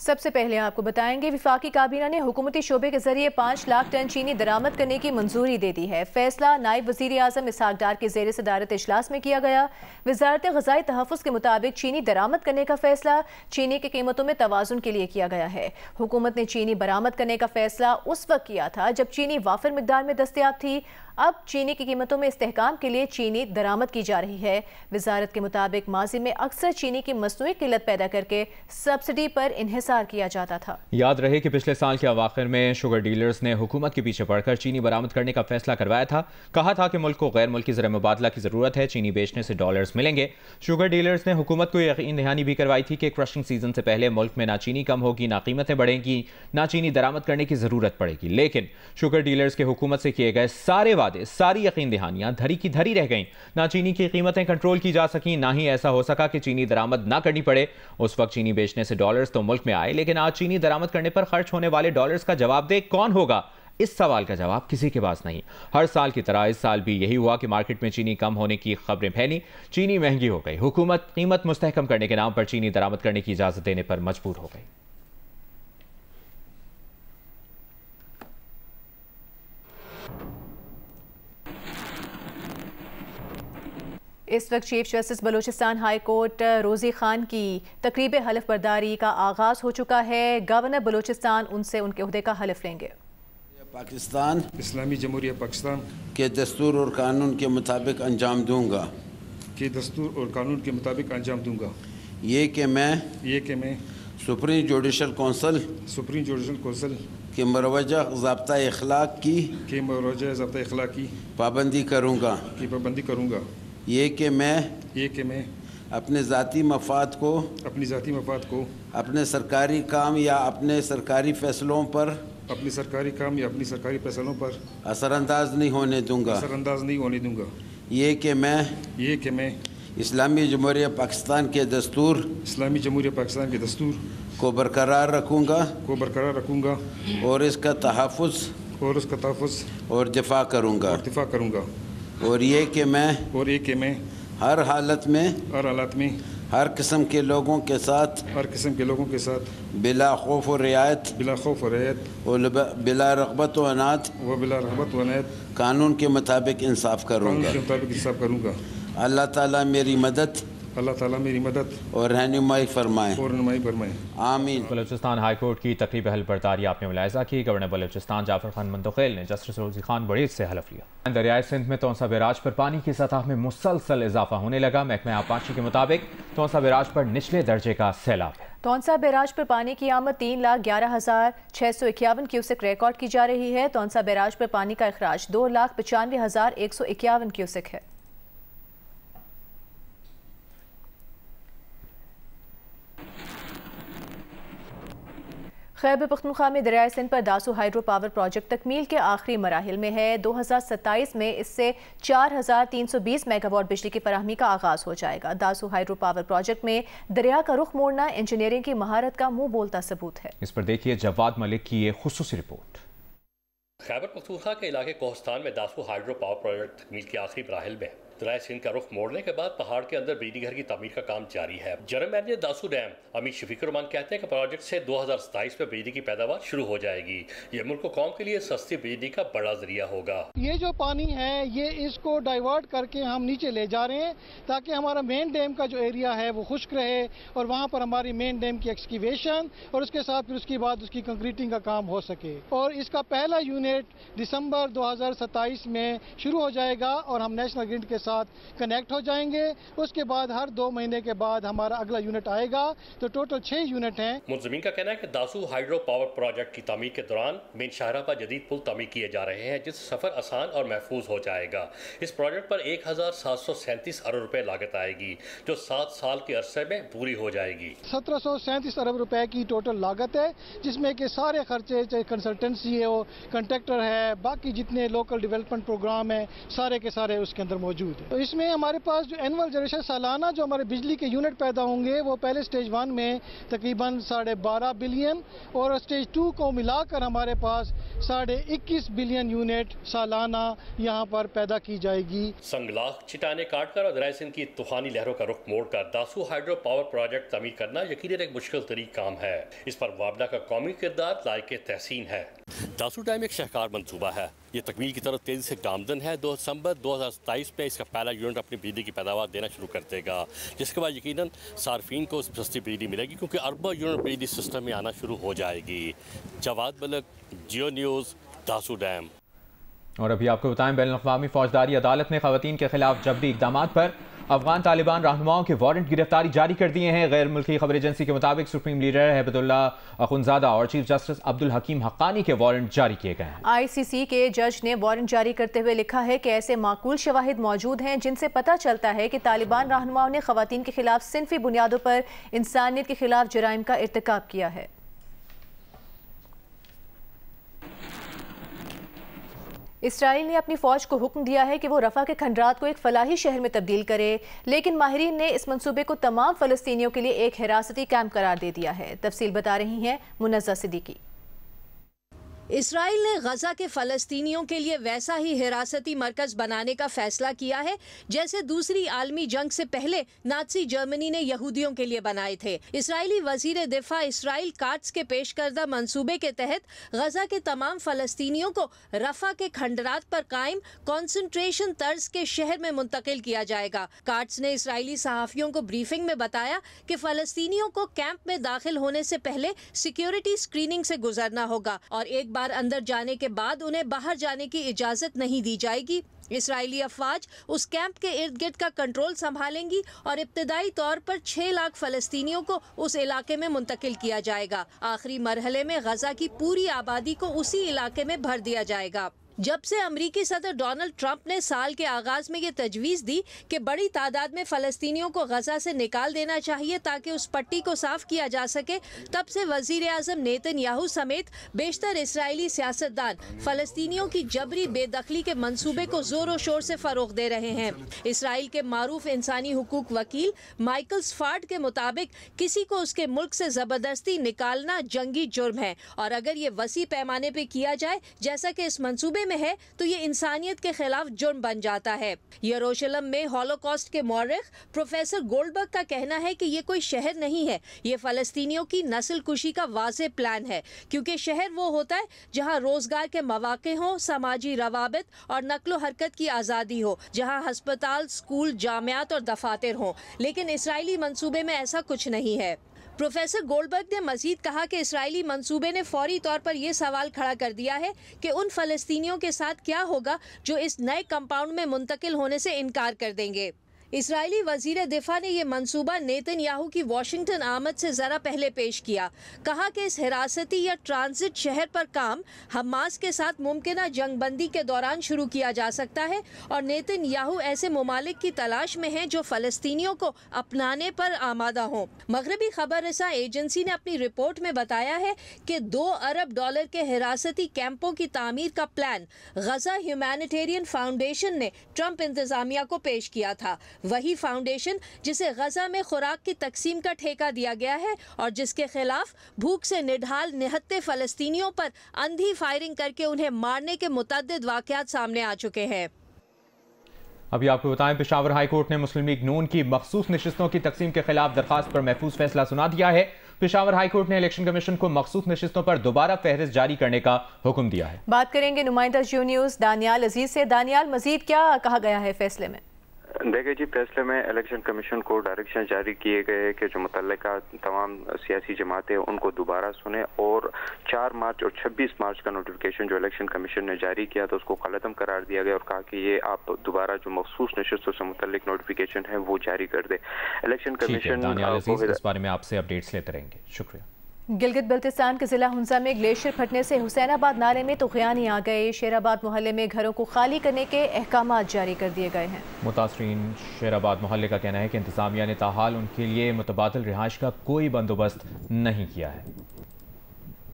सबसे पहले आपको बताएंगे विफाकी काबीना ने हुकूमती शोबे के जरिए 5 लाख टन चीनी दरामद करने की मंजूरी दे दी है। फैसला नायब वजीर आजम इसहाक डार के जेर सदारत इजलास में किया गया। वजारत ग़ज़ाई तहफ़्फ़ुज़ के मुताबिक चीनी दरामद करने का फैसला चीनी की कीमतों में तवाज़ुन के लिए किया गया है। हुकूमत ने चीनी बरामद करने का फैसला उस वक्त किया था जब चीनी वाफिर मिकदार में दस्तयाब थी। अब चीनी की कीमतों में इस्तेहकाम के लिए चीनी दरामद की जा रही है। वजारत के मुताबिक माजी में अक्सर चीनी की मसनूई किल्लत पैदा करके सब्सिडी पर इन्हिसार किया जाता था। याद रहे कि पिछले साल के अवाखिर में शुगर डीलर्स ने हुकूमत के पीछे पड़कर चीनी बरामद करने का फैसला करवाया था। कहा था कि मुल्क को गैर मुल्की ज़र मुबादला की ज़रूरत है, चीनी बेचने से डॉलर्स मिलेंगे। शुगर डीलर्स ने हुकूमत को यकीन दहानी भी करवाई थी कि क्रशिंग सीजन से पहले मुल्क में ना चीनी कम होगी, ना कीमतें बढ़ेंगी, ना चीनी दरामद करने की ज़रूरत पड़ेगी। लेकिन शुगर डीलर्स के हुकूमत से किए गए सारे वादे, सारी यकीन दहानियां धरी की धरी रह गईं। ना चीनी की कीमतें कंट्रोल की जा सकी, ना ही ऐसा हो सका कि चीनी दरामद ना करनी पड़े। उस वक्त चीनी बेचने से डॉलर्स तो मुल्क में आए, लेकिन आज चीनी दरामद करने पर खर्च होने वाले डॉलर्स का जवाबदेह कौन होगा? इस सवाल का जवाब किसी के पास नहीं। हर साल की तरह इस साल भी यही हुआ कि मार्केट में चीनी कम होने की खबरें फैली, चीनी महंगी हो गई। हुकूमत कीमत मुस्तहकम करने के नाम पर चीनी दरामद करने की इजाजत देने पर मजबूर हो गई। इस वक्त chief justice Balochistan high court रोजी खान की तकरीब हलफ बर्दारी का आगाज हो चुका है। गवर्नर बलूचिस्तान उनसे उनके ओहदे का हलफ लेंगे। पाकिस्तान इस्लामी जमहूरिया पाकिस्तान के दस्तूर और कानून के मुताबिक अंजाम दूंगा। के दस्तूर और कानून के मुताबिक अंजाम दूंगा। ये कि मैं सुप्रीम जुडिशल कौंसिल के मरवजा ज़ाब्ता इखलाक की पाबंदी करूँगा। ये कि मैं अपने ज़ाती मफाद को अपने सरकारी काम या अपने सरकारी फैसलों पर असरअंदाज नहीं होने दूंगा। ये कि मैं इस्लामी जमहूरिया पाकिस्तान के दस्तूर को बरकरार रखूँगा और इसका तहफ़्फ़ुज़ और दिफा करूँगा। और ये कि मैं हर हालत में हर किस्म के लोगों के साथ बिला खौफ और रियायत और बिला रग़बत व अनात कानून के मुताबिक इंसाफ करूँगा। अल्लाह ताला मेरी मदद और रहनुमाई फरमाए। आमीन। बलूचिस्तान हाई कोर्ट की तकरीब हलफ बर्दारी आपने मुलाहिजा की। गवर्नर बलूचिस्तान जाफर खान मुंतकिल ने जस्टिस रोजी खान बड़ीज से हलफ लिया। दरियाए सिंध में तौसा बैराज पर पानी की सतह में मुसलसल इजाफा होने लगा। महकमा आबपाशी के मुताबिक तौसा बैराज पर निचले दर्जे का सैलाब है। तौसा बैराज पर पानी की आमद 3,11,651 क्यूसेक रिकॉर्ड की जा रही है। तौसा बैराज पर पानी का अखराज 2,95,151 क्यूसेक है। खैबर पख्तूनख्वा में दरियाए सिंध पर दासू हाइड्रो पावर प्रोजेक्ट तकमील के आखिरी मराहिल में है। 2027 में इससे 4,320 मेगावाट बिजली की फराहमी का आगाज हो जाएगा। दासू हाइड्रो पावर प्रोजेक्ट में दरिया का रुख मोड़ना इंजीनियरिंग की महारत का मुंह बोलता सबूत है। इस पर देखिए जवाद मलिक की ये खुसूसी रिपोर्ट। खैबर पख्तूनख्वा के इलाके कोहस्तान में दासू हाइड्रो पावर प्रोजेक्ट तकमील के आखिरी मराहिल में दरियाए सिंध का रुख मोड़ने के बाद पहाड़ के अंदर बिजली घर की तमीर का काम जारी है। जनरल मैनेजर दासू डैम अमीर शफीकुर रहमान कहते हैं कि प्रोजेक्ट से 2027 में बिजली की पैदावार शुरू हो जाएगी। ये मुल्क कौम के लिए सस्ती बिजली का बड़ा जरिया होगा। ये जो पानी है ये इसको डाइवर्ट करके हम नीचे ले जा रहे हैं ताकि हमारा मेन डैम का जो एरिया है वो खुश्क रहे और वहाँ पर हमारी मेन डैम की एक्सकीवेशन और उसके साथ फिर उसके बाद उसकी कंक्रीटिंग का काम हो सके। और इसका पहला यूनिट दिसंबर 2027 में शुरू हो जाएगा और हम नेशनल ग्रिड के कनेक्ट हो जाएंगे। उसके बाद हर 2 महीने के बाद हमारा अगला यूनिट आएगा। तो टोटल 6 यूनिट हैं। मुंतज़मीन का कहना है कि दासू हाइड्रो पावर प्रोजेक्ट की तमीर के दौरान मेन शाहरा पर जदीद पुल तमीर किए जा रहे हैं जिससे सफर आसान और महफूज हो जाएगा। इस प्रोजेक्ट पर 1,737 अरब रुपए लागत आएगी जो 7 साल के अरसे में पूरी हो जाएगी। 1737 अरब रुपए की टोटल लागत है जिसमें के सारे खर्चे चाहे कंसल्टेंसी है, कंट्रैक्टर है, बाकी जितने लोकल डेवलपमेंट प्रोग्राम है सारे के सारे उसके अंदर मौजूद है। तो इसमें हमारे पास जो एनुअल जनरेशन सालाना जो हमारे बिजली के यूनिट पैदा होंगे वो पहले स्टेज 1 में तकरीबन 12.5 बिलियन और स्टेज 2 को मिलाकर हमारे पास 21.5 बिलियन यूनिट सालाना यहाँ पर पैदा की जाएगी। संगलाख चिटाने काटकर और दरिया सिंध की तूफानी लहरों का रुख मोड़कर दासू हाइड्रो पावर प्रोजेक्ट तमीर करना यकीनन एक मुश्किल तरीन काम है। इस पर वाबडा का कौमी किरदार लायक तहसीन है। दासू डैम एक शाहकार मंसूबा है। ये तकमील की तरफ तेजी से गामदन है। 2 दिसंबर 2027 में इसका पहला यूनिट अपनी बिजली की पैदावार देना शुरू कर देगा, जिसके बाद यकीनन सार्फिन को सस्ती बिजली मिलेगी क्योंकि अरबों यूनिट बिजली सिस्टम में आना शुरू हो जाएगी। जवाद मलिक, जियो न्यूज़, दासू डैम। और अभी आपको बताएं, बैनुल-अक़वामी फौजदारी अदालत ने खवातीन के खिलाफ जबरी इक़दामात पर अफगान तालिबान रहनुमाओं के वारंट गिरफ्तारी जारी कर दिए हैं। गैर मुल्की खबर एजेंसी के मुताबिक सुप्रीम लीडर हैबतुल्ला अखुनज़ादा और चीफ जस्टिस अब्दुल हकीम हक्कानी के वारंट जारी किए गए हैं। ICC के जज ने वारंट जारी करते हुए लिखा है कि ऐसे माकूल शवाहिद मौजूद हैं जिनसे पता चलता है कि तालिबान रहनुमाओं ने खवातीन के खिलाफ सिनफी बुनियादों पर इंसानियत के खिलाफ जराइम का इर्तिकाब किया है। इसराइल ने अपनी फौज को हुक्म दिया है कि वो रफा के खंडरात को एक फलाही शहर में तब्दील करे, लेकिन माहिरीन ने इस मंसूबे को तमाम फलस्तीनियों के लिए एक हिरासती कैंप करार दे दिया है। तफसील बता रही हैं मुनज़्ज़ा सिद्दीकी। इसराइल ने गजा के फलस्तीनियों के लिए वैसा ही हिरासती मरकज बनाने का फैसला किया है जैसे दूसरी आलमी जंग से पहले नाज़ी जर्मनी ने यहूदियों के लिए बनाए थे। इसराइली वजीर दिफा इसराइल काट्स के पेश करदा मंसूबे के तहत गजा के तमाम फलस्तीनियों को रफा के खंडरात पर कायम कॉन्सेंट्रेशन तर्ज के शहर में मुंतकिल किया जाएगा। काट्स ने इसराइली सहाफ़ियों को ब्रीफिंग में बताया कि फलस्तीनियों को कैंप में दाखिल होने से पहले सिक्योरिटी स्क्रीनिंग से गुजरना होगा और एक बार अंदर जाने के बाद उन्हें बाहर जाने की इजाजत नहीं दी जाएगी। इसराइली अफवाज उस कैंप के इर्द गिर्द का कंट्रोल संभालेंगी और इब्तदाई तौर पर 6 लाख फलस्तीनियों को उस इलाके में मुंतकिल किया जाएगा। आखिरी मरहले में गजा की पूरी आबादी को उसी इलाके में भर दिया जाएगा। जब से अमरीकी सदर डोनाल्ड ट्रंप ने साल के आगाज में ये तजवीज़ दी कि बड़ी तादाद में फ़लस्तीनियों को गजा से निकाल देना चाहिए ताकि उस पट्टी को साफ किया जा सके, तब से वज़ीर आज़म नेतन्याहू समेत बेशतर इसराइली सियासतदान फ़लस्तीनियों की जबरी बेदखली के मंसूबे को ज़ोर शोर से फ़रोग़ दे रहे हैं। इसराइल के मारूफ इंसानी हुकूक वकील माइकल स्फार्ड के मुताबिक किसी को उसके मुल्क से ज़बरदस्ती निकालना जंगी जुर्म है और अगर ये वसी पैमाने पर किया जाए जैसा कि इस मंसूबे में है तो ये इंसानियत के खिलाफ जुर्म बन जाता है। यरूशलेम में हॉलोकॉस्ट के मौरख प्रोफेसर गोल्डबर्ग का कहना है कि ये कोई शहर नहीं है, ये फ़लस्तीनियों की नस्ल कुशी का वाज़े प्लान है, क्योंकि शहर वो होता है जहाँ रोजगार के मौके हों, समाजी रवाबित और नक्लो हरकत की आज़ादी हो, जहाँ हस्पताल, स्कूल, जामियात और दफातर हों, लेकिन इसराइली मंसूबे में ऐसा कुछ नहीं है। प्रोफेसर गोल्डबर्ग ने मजीद कहा कि इसराइली मंसूबे ने फौरी तौर पर यह सवाल खड़ा कर दिया है कि उन फ़लस्तीनियों के साथ क्या होगा जो इस नए कंपाउंड में मुंतकिल होने से इनकार कर देंगे। इसराइली वजीर दिफा ने यह मंसूबा नेतन्याहू की वाशिंगटन आमद से ज़रा पहले पेश किया। कहा कि इस हिरासती या ट्रांजिट शहर पर काम हमास के साथ मुमकिना जंगबंदी के दौरान शुरू किया जा सकता है और नेतन्याहू ऐसे ममालिक की तलाश में हैं जो फ़लस्तीनियों को अपनाने पर आमादा हों। मगरबी खबर रसा एजेंसी ने अपनी रिपोर्ट में बताया है कि $2 अरब के हिरासती कैंपों की तामीर का प्लान गजा ह्यूमैनिटेरियन फाउंडेशन ने ट्रंप इंतज़ामिया को पेश किया था। वही फाउंडेशन जिसे गजा में खुराक की तकसीम का ठेका दिया गया है और जिसके खिलाफ भूख से निढाल निहत्ते फ़लस्तीनियों पर अंधी फायरिंग करके उन्हें मारने के मुतअद्दिद वाक़यात सामने आ चुके हैं। अभी आपको बताएं, पेशावर हाई कोर्ट ने मुस्लिम लीग नून की मखसूस नशिस्तों की तकसीम के खिलाफ दरखास्त पर महफूज फैसला सुना दिया है। पेशावर हाई कोर्ट ने इलेक्शन कमीशन को मखसूस नशिस्तों पर दोबारा फहरिस्त जारी करने का हुक्म दिया है। बात करेंगे नुमाइंदा जियो न्यूज़ दानियाल अजीज से। दानियाल, मजीद क्या कहा गया है फैसले में? देखिए जी, फैसले में इलेक्शन कमीशन को डायरेक्शन जारी किए गए कि जो मुतल्लिका तमाम सियासी जमातें उनको दोबारा सुने और 4 मार्च और 26 मार्च का नोटिफिकेशन जो इलेक्शन कमीशन ने जारी किया था उसको गलतम करार दिया गया और कहा कि ये आप दोबारा जो मखसूस नशिस्तों से मुतल्लिक नोटिफिकेशन है वो जारी कर दे। इलेक्शन कमीशन इस बारे में आपसे अपडेट्स लेते रहेंगे। शुक्रिया। गिलगित बल्तिस्तान के जिला हुंसा में ग्लेशियर फटने से हुसैनाबाद नाले में तुग़यानी आ गए। शेराबाद मोहल्ले में घरों को खाली करने के अहकामात जारी कर दिए गए हैं। मुतासरीन शेराबाद मोहल्ले का कहना है कि इंतजामिया ने ताहाल उनके लिए मुतबादिल रिहाइश का कोई बंदोबस्त नहीं किया है।